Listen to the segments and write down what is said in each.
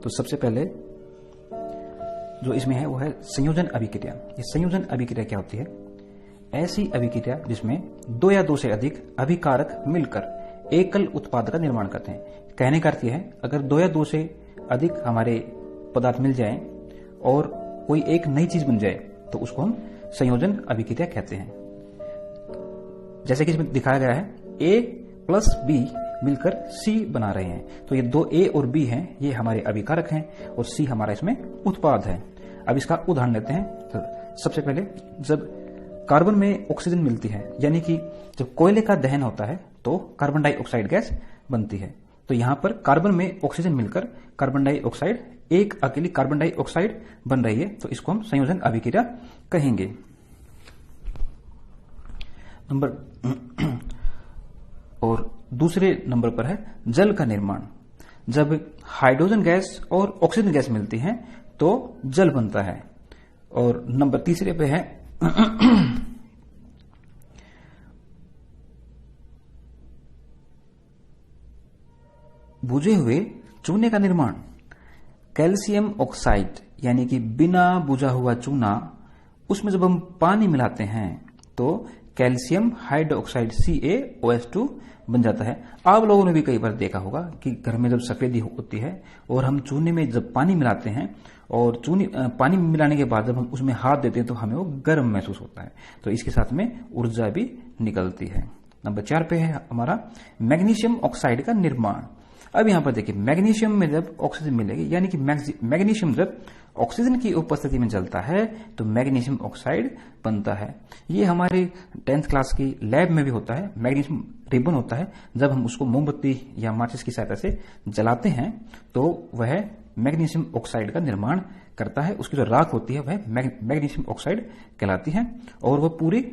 तो सबसे पहले जो इसमें है वो है संयोजन अभिक्रिया। ये संयोजन अभिक्रिया क्या होती है? ऐसी अभिक्रिया जिसमें दो या दो से अधिक अभिकारक मिलकर एकल उत्पाद का निर्माण करते हैं। कहने का अर्थ यह है, अगर दो या दो से अधिक हमारे पदार्थ मिल जाएं और कोई एक नई चीज बन जाए तो उसको हम संयोजन अभिक्रिया कहते हैं। जैसे कि इसमें दिखाया गया है, A प्लस B मिलकर C बना रहे हैं। तो ये दो A और B हैं, ये हमारे अभिकारक हैं और C हमारा इसमें उत्पाद है। अब इसका उदाहरण लेते हैं। तो सबसे पहले जब कार्बन में ऑक्सीजन मिलती है, यानी कि जब कोयले का दहन होता है तो कार्बन डाइऑक्साइड गैस बनती है। तो यहां पर कार्बन में ऑक्सीजन मिलकर कार्बन डाइऑक्साइड, एक अकेली कार्बन डाइऑक्साइड बन रही है, तो इसको हम संयोजन अभिक्रिया कहेंगे। और दूसरे नंबर पर है जल का निर्माण। जब हाइड्रोजन गैस और ऑक्सीजन गैस मिलती है तो जल बनता है। और नंबर तीसरे पे है बुझे हुए चूने का निर्माण। कैल्शियम ऑक्साइड यानी कि बिना बुझा हुआ चूना, उसमें जब हम पानी मिलाते हैं तो कैल्शियम हाइड्रोक्साइड CaOH2 बन जाता है। आप लोगों ने भी कई बार देखा होगा कि घर में जब सफेदी होती है और हम चूने में जब पानी मिलाते हैं और पानी मिलाने के बाद जब हम उसमें हाथ देते हैं तो हमें वो गर्म महसूस होता है। तो इसके साथ में ऊर्जा भी निकलती है। नंबर 4 पे है हमारा मैग्नीशियम ऑक्साइड का निर्माण। अब यहां पर देखिए, मैग्नीशियम में जब ऑक्सीजन मिलेगी, यानी कि मैग्नीशियम जब ऑक्सीजन की उपस्थिति में जलता है तो मैग्नीशियम ऑक्साइड बनता है। ये हमारे 10th क्लास की लैब में भी होता है। मैग्नीशियम रिबन होता है, जब हम उसको मोमबत्ती या माचिस की सहायता से जलाते हैं तो वह मैग्नीशियम ऑक्साइड का निर्माण करता है। उसकी जो राख होती है वह मैग्नीशियम ऑक्साइड कहलाती है और वह पूरी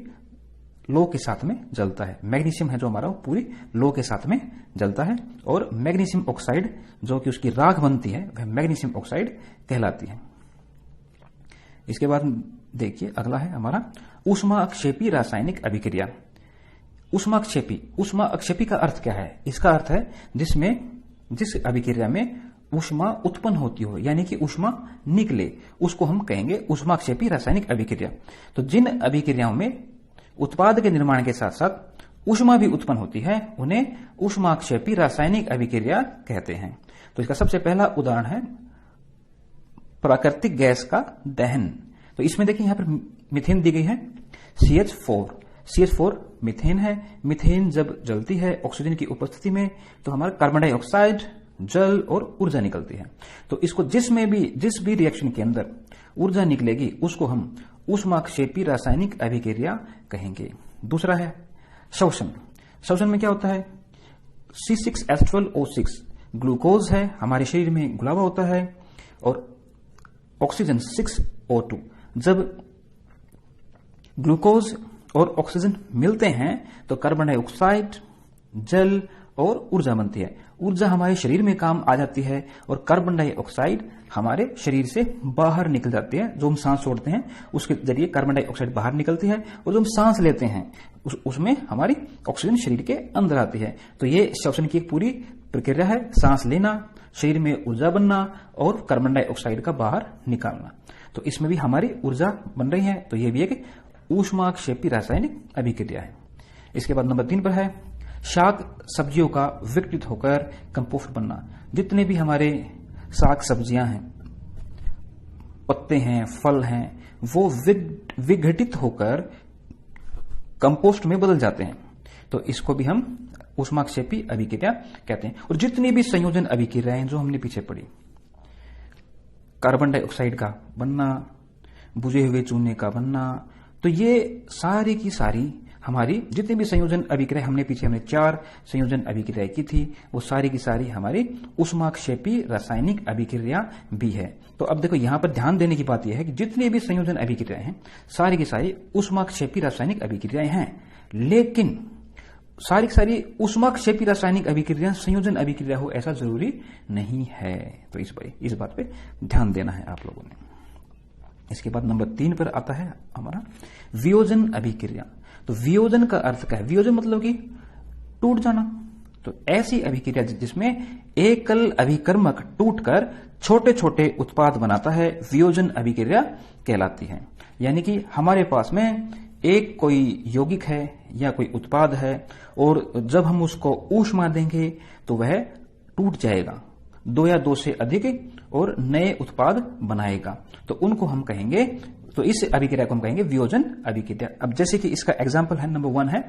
लो के साथ में जलता है। मैग्नीशियम है जो हमारा, वो पूरी लो के साथ में जलता है और मैग्नीशियम ऑक्साइड जो कि उसकी राख बनती है वह मैग्नीशियम ऑक्साइड कहलाती है। इसके बाद देखिए अगला है हमारा ऊष्मा अक्षेपी रासायनिक अभिक्रिया। ऊष्मा अक्षेपी का अर्थ क्या है? इसका अर्थ है जिस अभिक्रिया में ऊष्मा उत्पन्न होती हो, यानी कि ऊष्मा निकले, उसको हम कहेंगे ऊष्मा अक्षेपी रासायनिक अभिक्रिया। तो जिन अभिक्रियाओं में उत्पाद के निर्माण के साथ साथ ऊष्मा भी उत्पन्न होती है उन्हें ऊष्माक्षेपी रासायनिक अभिक्रिया कहते हैं। तो इसका सबसे पहला उदाहरण है प्राकृतिक गैस का दहन। तो इसमें देखिए यहां पर मीथेन दी गई है, CH4 मीथेन है। मीथेन जब जलती है ऑक्सीजन की उपस्थिति में तो हमारा कार्बन डाइऑक्साइड, जल और ऊर्जा निकलती है। तो इसको जिस भी रिएक्शन के अंदर ऊर्जा निकलेगी उसको हम ऊष्माक्षेपी रासायनिक अभिक्रिया कहेंगे। दूसरा है शोषण में क्या होता है? C6H12O6 ग्लूकोज है, हमारे शरीर में घुलावा होता है, और ऑक्सीजन 6O2। जब ग्लूकोज और ऑक्सीजन मिलते हैं तो कार्बन डाइऑक्साइड, जल और ऊर्जा बनती है। ऊर्जा हमारे शरीर में काम आ जाती है और कार्बन डाइऑक्साइड हमारे शरीर से बाहर निकल जाती है। जो हम सांस छोड़ते हैं उसके जरिए कार्बन डाइऑक्साइड बाहर निकलती है और जो हम सांस लेते हैं उसमें हमारी ऑक्सीजन शरीर के अंदर आती है। तो ये श्वसन की एक पूरी प्रक्रिया है, सांस लेना, शरीर में ऊर्जा बनना और कार्बन डाइऑक्साइड का बाहर निकालना। तो इसमें भी हमारी ऊर्जा बन रही है। तो ये भी एक ऊष्माक्षेपी रासायनिक अभिक्रिया है। इसके बाद नंबर 3 पर है शाक सब्जियों का विघटित होकर कंपोस्ट बनना। जितने भी हमारे साग सब्जियां हैं, पत्ते हैं, फल हैं, वो विघटित होकर कंपोस्ट में बदल जाते हैं। तो इसको भी हम ऊष्माक्षेपी अभिक्रिया कहते हैं। और जितनी भी संयोजन अभिक्रियाएं जो हमने पीछे पढ़ी, कार्बन डाइऑक्साइड का बनना, बुझे हुए चूने का बनना, तो ये सारी की सारी हमारी जितनी भी संयोजन अभिक्रिया हमने 4 संयोजन अभिक्रियाएं की थी, वो सारी की सारी हमारी ऊष्माक्षेपी रासायनिक अभिक्रिया भी है। तो अब देखो यहां पर ध्यान देने की बात यह है कि जितनी भी संयोजन अभिक्रियाएं हैं सारी की सारी ऊष्माक्षेपी रासायनिक अभिक्रियाएं हैं, लेकिन सारी की सारी ऊष्माक्षेपी रासायनिक अभिक्रिया संयोजन अभिक्रिया हो ऐसा जरूरी नहीं है। तो इस बात पे ध्यान देना है आप लोगों ने। इसके बाद नंबर 3 पर आता है हमारा वियोजन अभिक्रिया। तो वियोजन का अर्थ क्या है? वियोजन मतलब कि टूट जाना। तो तो ऐसी अभिक्रिया जिसमें एकल अभिकर्मक टूटकर छोटे छोटे उत्पाद बनाता है, वियोजन अभिक्रिया कहलाती है। यानी कि हमारे पास में एक कोई यौगिक है या कोई उत्पाद है और जब हम उसको ऊष्मा देंगे तो वह टूट जाएगा, दो या दो से अधिक, और नए उत्पाद बनाएगा, तो उनको हम कहेंगे, तो इस अभिक्रिया को हम कहेंगे वियोजन अभिक्रिया। अब जैसे कि इसका एग्जांपल है, नंबर 1 है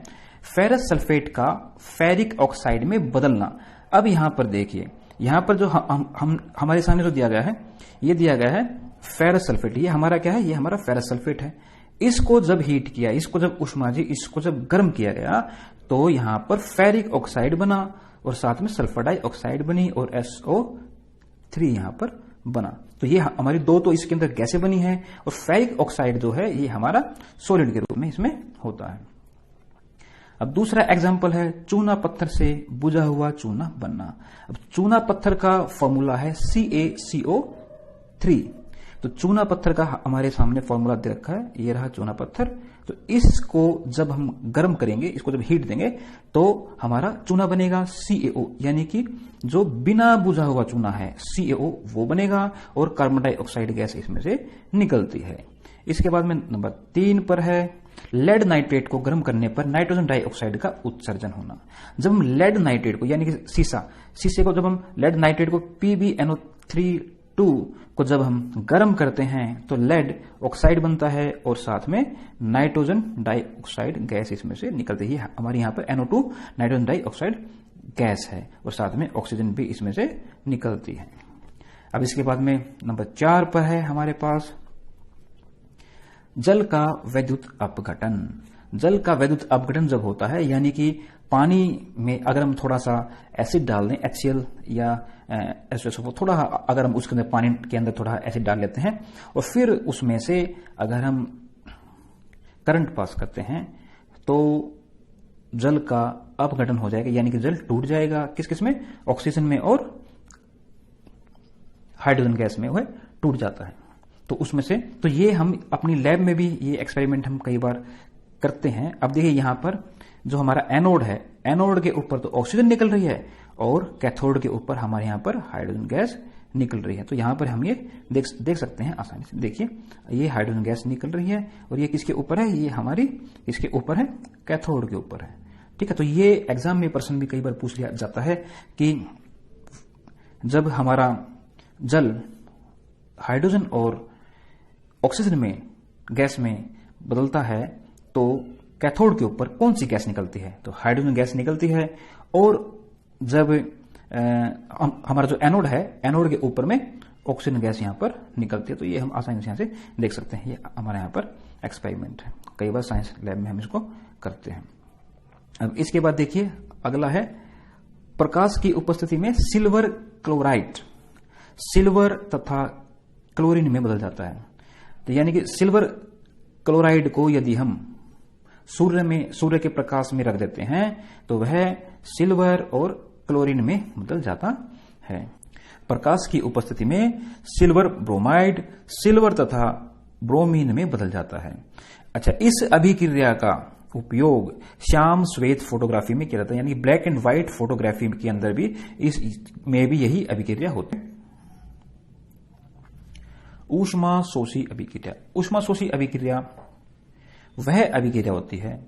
फेरस सल्फेट का फेरिक ऑक्साइड में बदलना। अब यहां पर देखिए, यहां पर जो हम हमारे सामने जो दिया गया है, ये दिया गया है फेरस सल्फेट। ये हमारा क्या है? ये हमारा फेरस सल्फेट है। इसको जब हीट किया, इसको जब उष्मा दी, इसको जब गर्म किया गया, तो यहां पर फेरिक ऑक्साइड बना और साथ में सल्फर डाइऑक्साइड बनी और SO3 यहां पर बना। तो ये हमारी दो तो इसके अंदर गैसें बनी है, और फेरिक ऑक्साइड जो है ये हमारा सॉलिड के रूप में इसमें होता है। अब दूसरा एग्जांपल है चूना पत्थर से बुझा हुआ चूना बनना। अब चूना पत्थर का फॉर्मूला है CaCO3। तो चूना पत्थर का हमारे सामने फॉर्मूला दे रखा है, ये रहा चूना पत्थर। तो इसको जब हम गर्म करेंगे, इसको जब हीट देंगे, तो हमारा चूना बनेगा CaO, यानी कि जो बिना बुझा हुआ चूना है CaO वो बनेगा, और कार्बन डाइऑक्साइड गैस इसमें से निकलती है। इसके बाद में नंबर 3 पर है लेड नाइट्रेट को गर्म करने पर नाइट्रोजन डाइऑक्साइड का उत्सर्जन होना। जब हम लेड नाइट्रेट को, यानी कि शीशे को जब हम लेड नाइट्रेट को PbNO3 को जब हम गर्म करते हैं तो लेड ऑक्साइड बनता है, और साथ में नाइट्रोजन डाइऑक्साइड गैस इसमें से निकलती है। हमारे यहां पर NO2 नाइट्रोजन डाइऑक्साइड गैस है, और साथ में ऑक्सीजन भी इसमें से निकलती है। अब इसके बाद में नंबर 4 पर है हमारे पास जल का वैद्युत अपघटन। जल का वैद्युत अपघटन जब होता है, यानी कि पानी में अगर हम थोड़ा सा एसिड डाल दें, HCl या H2SO4, थोड़ा अगर हम उसके अंदर, पानी के अंदर थोड़ा एसिड डाल लेते हैं, और फिर उसमें से अगर हम करंट पास करते हैं, तो जल का अपघटन हो जाएगा, यानी कि जल टूट जाएगा। किस किस में? ऑक्सीजन में और हाइड्रोजन गैस में वह टूट जाता है। तो उसमें से, तो ये हम अपनी लैब में भी ये एक्सपेरिमेंट हम कई बार करते हैं। अब देखिए यहां पर जो हमारा एनोड है, एनोड के ऊपर तो ऑक्सीजन निकल रही है, और कैथोड के ऊपर हमारे यहां पर हाइड्रोजन गैस निकल रही है। तो यहां पर हम ये देख सकते हैं आसानी से। देखिए ये हाइड्रोजन गैस निकल रही है, और ये किसके ऊपर है? ये हमारी इसके ऊपर है, कैथोड के ऊपर है। ठीक है, तो ये एग्जाम में पर्सन भी कई बार पूछ लिया जाता है कि जब हमारा जल हाइड्रोजन और ऑक्सीजन में गैस में बदलता है, तो कैथोड के ऊपर कौन सी गैस निकलती है? तो हाइड्रोजन गैस निकलती है। और जब हमारा जो एनोड है, एनोड के ऊपर में ऑक्सीजन गैस यहां पर निकलती है। तो ये हम आसानी से यहां से देख सकते हैं। ये हमारे यहां पर एक्सपेरिमेंट है, कई बार साइंस लैब में हम इसको करते हैं। अब इसके बाद देखिए अगला है प्रकाश की उपस्थिति में सिल्वर क्लोराइड सिल्वर तथा क्लोरीन में बदल जाता है। तो यानी कि सिल्वर क्लोराइड को यदि हम सूर्य के प्रकाश में रख देते हैं, तो वह सिल्वर और क्लोरीन में बदल जाता है। प्रकाश की उपस्थिति में सिल्वर ब्रोमाइड सिल्वर तथा ब्रोमीन में बदल जाता है। अच्छा, इस अभिक्रिया का उपयोग श्याम श्वेत फोटोग्राफी में किया जाता है, यानी ब्लैक एंड व्हाइट फोटोग्राफी के अंदर भी इसमें भी यही अभिक्रिया होती है। ऊष्माशोषी अभिक्रिया। ऊष्माशोषी अभिक्रिया वह अभिक्रिया होती है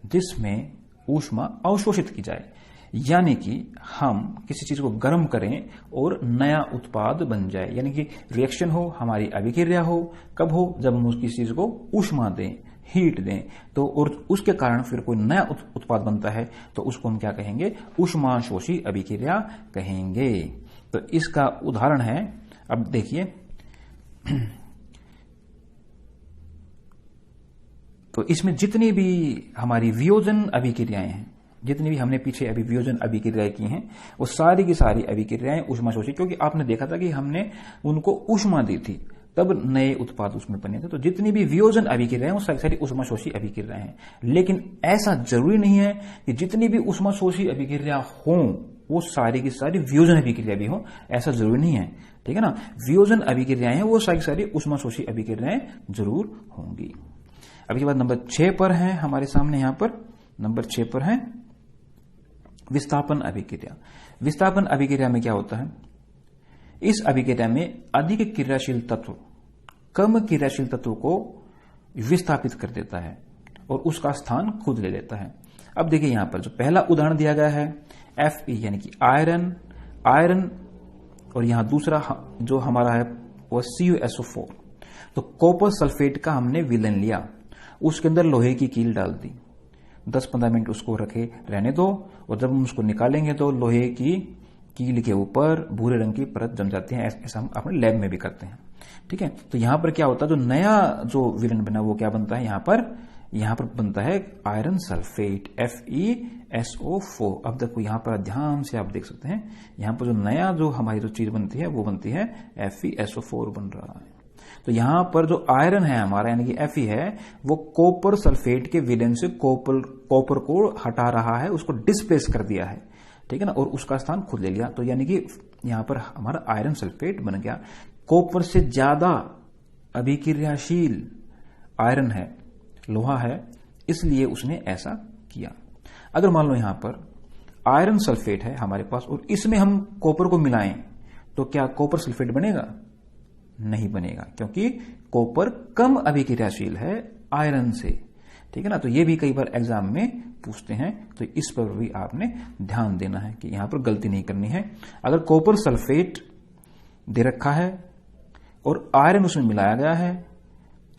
जिसमें ऊष्मा अवशोषित की जाए, यानी कि हम किसी चीज को गर्म करें और नया उत्पाद बन जाए, यानी कि रिएक्शन हो, हमारी अभिक्रिया हो। कब हो? जब हम किसी चीज को ऊष्मा दें, हीट दें, तो और उसके कारण फिर कोई नया उत्पाद बनता है, तो उसको हम क्या कहेंगे? ऊष्माशोषी अभिक्रिया कहेंगे। तो इसका उदाहरण है, अब देखिए तो इसमें जितनी भी हमारी वियोजन अभिक्रियाएं हैं, जितनी भी हमने पीछे अभी वियोजन अभिक्रियाएं की हैं, वो सारी की सारी अभिक्रियाएं ऊष्माशोषी, क्योंकि आपने देखा था कि हमने उनको ऊष्मा दी थी, तब नए उत्पाद उसमें बने थे। तो जितनी भी वियोजन अभिक्रियाएं वो सारी सारी ऊष्माशोषी अभिक्रियाएं हैं। लेकिन ऐसा जरूरी नहीं है कि जितनी भी ऊष्माशोषी अभिक्रिया हों वो सारी की सारी वियोजन अभिक्रिया भी हो, ऐसा जरूरी नहीं है। ठीक है ना? वियोजन अभिक्रियाएं हैं वो सारी सारी ऊष्माशोषी अभिक्रियाएं जरूर होंगी। अभी के बाद नंबर 6 पर है हमारे सामने, यहां पर नंबर 6 पर है विस्थापन अभिक्रिया। विस्थापन अभिक्रिया में क्या होता है, इस अभिक्रिया में अधिक क्रियाशील तत्व कम क्रियाशील तत्व को विस्थापित कर देता है और उसका स्थान खुद ले लेता है। अब देखिए यहां पर जो पहला उदाहरण दिया गया है Fe यानी कि आयरन, और यहां दूसरा जो हमारा है वो CuSO4। तो कॉपर सल्फेट का हमने विलयन लिया, उसके अंदर लोहे की कील डाल दी, 10-15 मिनट उसको रखे रहने दो, और जब हम उसको निकालेंगे तो लोहे की कील के ऊपर भूरे रंग की परत जम जाती है। ऐसा हम अपने लैब में भी करते हैं। ठीक है, तो यहां पर क्या होता है, जो नया जो विलयन बना वो क्या बनता है, यहां पर बनता है आयरन सल्फेट FeSO4। अब देखो यहां पर ध्यान से आप देख सकते हैं, यहां पर जो नया जो हमारी जो चीज बनती है वो बनती है FeSO4 बन रहा है। तो यहां पर जो आयरन है हमारा यानी कि Fe है, वो कॉपर सल्फेट के विलयन से कॉपर को हटा रहा है, उसको डिस्प्लेस कर दिया है। ठीक है ना, और उसका स्थान खुद ले लिया। तो यानी कि यहां पर हमारा आयरन सल्फेट बन गया। कॉपर से ज्यादा अभिक्रियाशील आयरन है, लोहा है, इसलिए उसने ऐसा किया। अगर मान लो यहां पर आयरन सल्फेट है हमारे पास और इसमें हम कॉपर को मिलाएं तो क्या कॉपर सल्फेट बनेगा? नहीं बनेगा, क्योंकि कॉपर कम अभिक्रियाशील है आयरन से। ठीक है ना, तो ये भी कई बार एग्जाम में पूछते हैं, तो इस पर भी आपने ध्यान देना है कि यहां पर गलती नहीं करनी है। अगर कॉपर सल्फेट दे रखा है और आयरन उसमें मिलाया गया है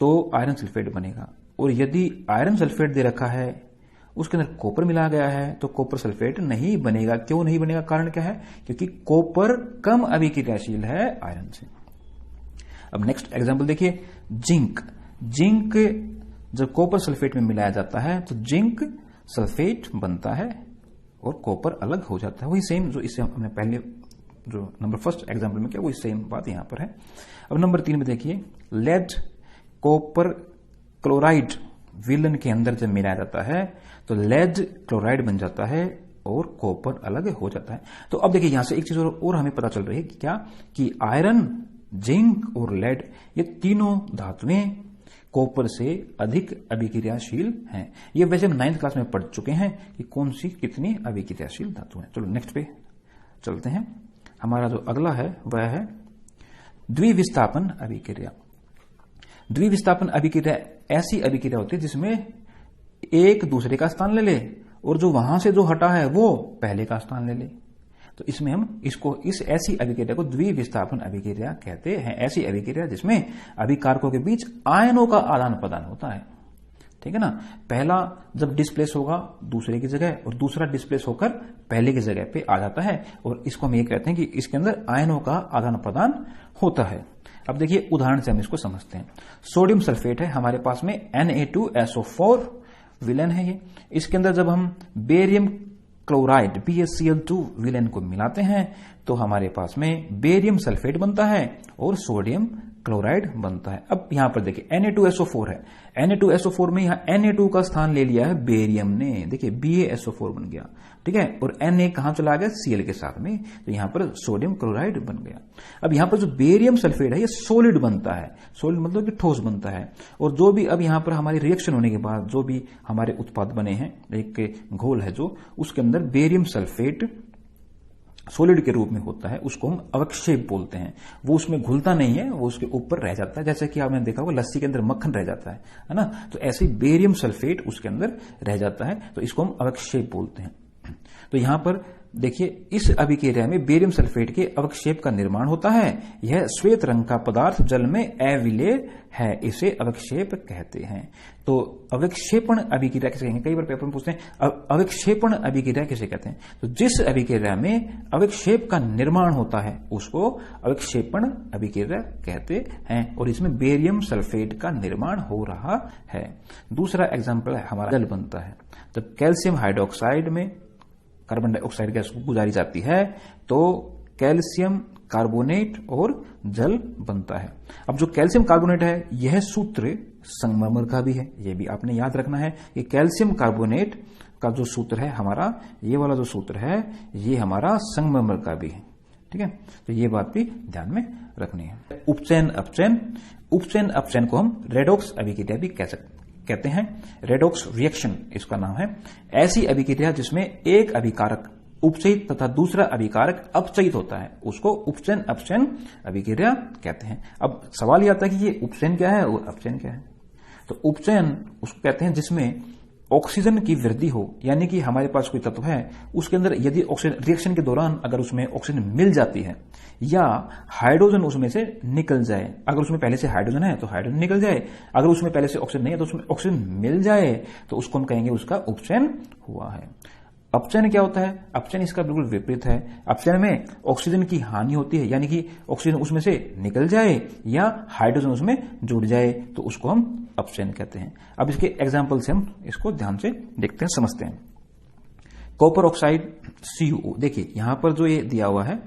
तो आयरन सल्फेट बनेगा, और यदि आयरन सल्फेट दे रखा है उसके अंदर कॉपर मिलाया गया है तो कॉपर सल्फेट नहीं बनेगा। क्यों नहीं बनेगा? कारण क्या है? क्योंकि कॉपर कम अभिक्रियाशील है आयरन से। अब नेक्स्ट एग्जांपल देखिए, जिंक जब कॉपर सल्फेट में मिलाया जाता है तो जिंक सल्फेट बनता है और कॉपर अलग हो जाता है। वही सेम जो इससे हमने पहले जो नंबर फर्स्ट एग्जांपल में किया वही सेम बात यहां पर है। अब नंबर 3 में देखिए, लेड कॉपर क्लोराइड विलन के अंदर जब मिलाया जाता है तो लेड क्लोराइड बन जाता है और कॉपर अलग हो जाता है। तो अब देखिए यहां से एक चीज और हमें पता चल रही है कि क्या, कि आयरन, जिंक और लेड ये तीनों धातुएं कॉपर से अधिक अभिक्रियाशील हैं। ये वैसे हम 9th क्लास में पढ़ चुके हैं कि कौन सी कितनी अभिक्रियाशील धातु है। चलो नेक्स्ट पे चलते हैं। हमारा जो अगला है वह है द्विविस्थापन अभिक्रिया। द्विविस्थापन अभिक्रिया ऐसी अभिक्रिया होती है जिसमें एक दूसरे का स्थान ले ले और जो वहां से जो हटा है वो पहले का स्थान ले ले। तो इसमें हम इस ऐसी अभिक्रिया को द्विविस्थापन अभिक्रिया कहते हैं। ऐसी अभिक्रिया जिसमें अभिकारकों के बीच आयनों का आदान प्रदान होता है। ठीक है ना, पहला जब डिस्प्लेस होगा दूसरे की जगह और दूसरा डिस्प्लेस होकर पहले की जगह पे आ जाता है, और इसको हम ये कहते हैं कि इसके अंदर आयनों का आदान प्रदान होता है। अब देखिए उदाहरण से हम इसको समझते हैं। सोडियम सल्फेट है हमारे पास में, Na2SO4 विलेन है ये। इसके अंदर जब हम बेरियम क्लोराइड BaCl2 विलेन को मिलाते हैं तो हमारे पास में बेरियम सल्फेट बनता है और सोडियम क्लोराइड बनता है। अब यहां पर देखिए Na2SO4 है, Na2SO4 में यहां Na2 का स्थान ले लिया है बेरियम ने, देखिए BaSO4 बन गया। ठीक है, और Na कहां चला गया? Cl के साथ में, तो यहां पर सोडियम क्लोराइड बन गया। अब यहां पर जो बेरियम सल्फेट है ये सॉलिड बनता है, सॉलिड मतलब कि ठोस बनता है, और जो भी अब यहां पर हमारी रिएक्शन होने के बाद जो भी हमारे उत्पाद बने हैं, एक घोल है जो, उसके अंदर बेरियम सल्फेट सॉलिड के रूप में होता है, उसको हम अवक्षेप बोलते हैं। वो उसमें घुलता नहीं है, वो उसके ऊपर रह जाता है, जैसे कि आपने देखा होगा लस्सी के अंदर मक्खन रह जाता है ना, तो ऐसे बेरियम सल्फेट उसके अंदर रह जाता है, तो इसको हम अवक्षेप बोलते हैं। तो यहां पर देखिए इस अभिक्रिया में बेरियम सल्फेट के अवक्षेप का निर्माण होता है। यह श्वेत रंग का पदार्थ जल में अविलेय है, इसे अवक्षेप कहते हैं। तो अवक्षेपण अभिक्रिया किसे कहेंगे? कई बार पेपर में पूछते हैं अवक्षेपण अभिक्रिया किसे कहते हैं? तो जिस अभिक्रिया में अवक्षेप का निर्माण होता है उसको अवक्षेपण अभिक्रिया कहते हैं, और इसमें बेरियम सल्फेट का निर्माण हो रहा है। दूसरा एग्जाम्पल है हमारा जल बनता है। जब कैल्शियम हाइड्रोक्साइड में कार्बन डाइऑक्साइड गैस को गुजारी जाती है तो कैल्शियम कार्बोनेट और जल बनता है। अब जो कैल्शियम कार्बोनेट है यह सूत्र संगमरमर का भी है, यह भी आपने याद रखना है कि कैल्शियम कार्बोनेट का जो सूत्र है हमारा, ये वाला जो सूत्र है ये हमारा संगमरमर का भी है। ठीक है, तो ये बात भी ध्यान में रखनी है। उपचयन अपचयन को हम रेडॉक्स अभिक्रिया भी कहते हैं। रेडॉक्स रिएक्शन इसका नाम है। ऐसी अभिक्रिया जिसमें एक अभिकारक उपचयित तथा दूसरा अभिकारक अपचयित होता है, उसको उपचयन अपचयन अभिक्रिया कहते हैं। अब सवाल यह आता है कि ये उपचयन क्या है और अपचयन क्या है। तो उपचयन उसको कहते हैं जिसमें ऑक्सीजन की वृद्धि हो, यानी कि हमारे पास कोई तत्व है उसके अंदर यदि ऑक्सीजन रिएक्शन के दौरान अगर उसमें ऑक्सीजन मिल जाती है या हाइड्रोजन उसमें से निकल जाए, अगर उसमें पहले से हाइड्रोजन है तो हाइड्रोजन निकल जाए, अगर उसमें पहले से ऑक्सीजन नहीं है तो उसमें ऑक्सीजन मिल जाए, तो उसको हम कहेंगे उसका उपचयन हुआ है। अपचयन क्या होता है? अपचयन इसका बिल्कुल विपरीत है। अपचयन में ऑक्सीजन की हानि होती है, यानी कि ऑक्सीजन उसमें से निकल जाए या हाइड्रोजन उसमें जुड़ जाए, तो उसको हम अपचयन कहते हैं। अब इसके एग्जाम्पल से हम इसको ध्यान से देखते हैं, समझते हैं। कॉपर ऑक्साइड CuO, देखिए यहां पर जो ये दिया हुआ है,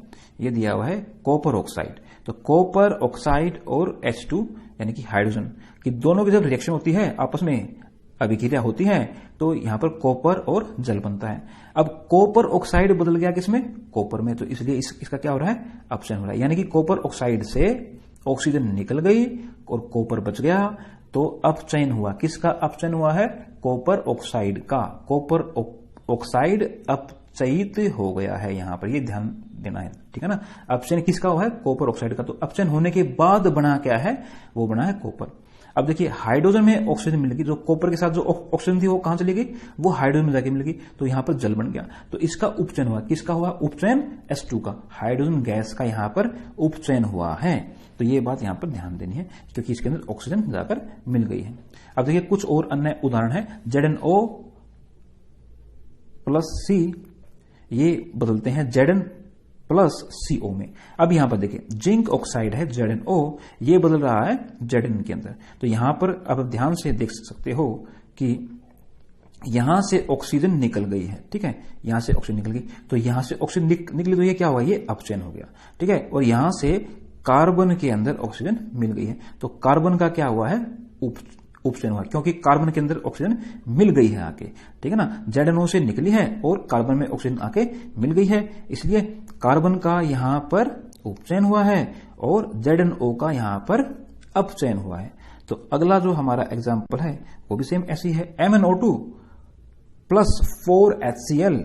ये दिया हुआ है कॉपर ऑक्साइड। तो कॉपर ऑक्साइड और H2 यानी कि हाइड्रोजन की दोनों की जब रिएक्शन होती है, आपस में अभिक्रिया होती है, तो यहां पर कॉपर और जल बनता है। अब कॉपर ऑक्साइड बदल गया किसमें? कॉपर में, तो इसलिए इसका क्या हो रहा है? अपचयन हो रहा है। यानी कि कॉपर ऑक्साइड से ऑक्सीजन निकल गई और कॉपर बच गया, तो अपचयन हुआ। किसका अपचयन हुआ है? कॉपर ऑक्साइड का। कॉपर ऑक्साइड अपचयित हो गया है, यहां पर ये ध्यान देना है, ठीक है ना। अपचयन किसका हुआ है? कॉपर ऑक्साइड का। तो अपचयन होने के बाद बना क्या है? वो बना है कॉपर। अब देखिए हाइड्रोजन में ऑक्सीजन मिल गई, जो कॉपर के साथ जो ऑक्सीजन थी वो कहां चली गई? वो हाइड्रोजन में जाके मिल गई, तो यहां पर जल बन गया। तो इसका उपचयन हुआ। किसका हुआ उपचयन? H2 का। हाइड्रोजन गैस का यहां पर उपचयन हुआ है। तो ये बात यहां पर ध्यान देनी है, क्योंकि इसके अंदर ऑक्सीजन जाकर मिल गई है। अब देखिए कुछ और अन्य उदाहरण है। ZnO प्लस C, ये बदलते हैं Zn प्लस CO में। अब यहां पर देखिए जिंक ऑक्साइड है ZnO, ये बदल रहा है Zn के अंदर। तो यहां पर अब ध्यान से देख सकते हो कि यहां से ऑक्सीजन निकल गई है, ठीक है, यहां से ऑक्सीजन निकल गई, तो यहां से ऑक्सीजन निकली, तो ये क्या हुआ? ये अपचयन हो गया, ठीक है। और यहां से कार्बन के अंदर ऑक्सीजन मिल गई है, तो कार्बन का क्या हुआ है? उपचयन हुआ, क्योंकि कार्बन के अंदर ऑक्सीजन मिल गई है आके, ठीक है ना। ZnO से निकली है और कार्बन में ऑक्सीजन आके मिल गई है, इसलिए कार्बन का यहां पर उपचयन हुआ है और ZnO का यहां पर अपचयन हुआ है। तो अगला जो हमारा एग्जाम्पल है वो भी सेम ऐसी है। MnO2 प्लस 4HCl,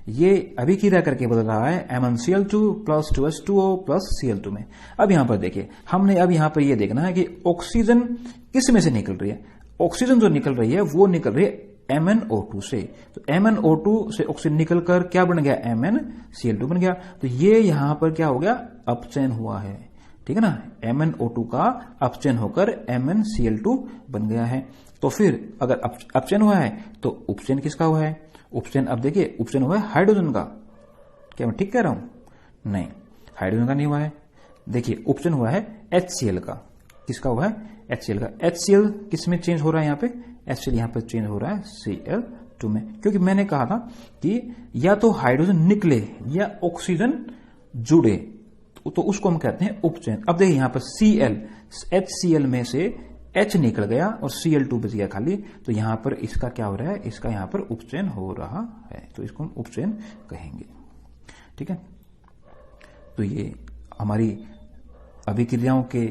ये अभिक्रिया करके बदल रहा है MnCl2 plus 2H2O plus Cl2 में। अब यहां पर देखिए हमने अब यहां पर ये देखना है कि ऑक्सीजन किस में से निकल रही है। ऑक्सीजन जो निकल रही है वो निकल रही है MnO2 से। तो MnO2 से ऑक्सीजन निकलकर क्या बन गया? MnCl2 बन गया। तो ये यहां पर क्या हो गया? अपचयन हुआ है, ठीक है ना। MnO2 का अपचयन होकर MnCl2 बन गया है। तो फिर अगर अपचयन हुआ है तो उपचयन किसका हुआ है? उपचयन अब देखिए उपचयन हुआ है हाइड्रोजन का। क्या मैं ठीक कह रहा हूं? नहीं, हाइड्रोजन का नहीं हुआ है। देखिए उपचयन हुआ है HCl का। किसका हुआ है? HCl का। HCl किस में चेंज हो रहा है? यहाँ पे HCl यहाँ पे चेंज हो रहा है Cl2 में, क्योंकि मैंने कहा था कि या तो हाइड्रोजन निकले या ऑक्सीजन जुड़े, तो उसको हम कहते हैं उपचयन। अब देखिए यहाँ पर HCl में से H निकल गया और Cl2 बच गया खाली, तो यहां पर इसका क्या हो रहा है? इसका यहां पर उपचयन हो रहा है, तो इसको हम उपचयन कहेंगे, ठीक है। तो ये हमारी अभिक्रियाओं के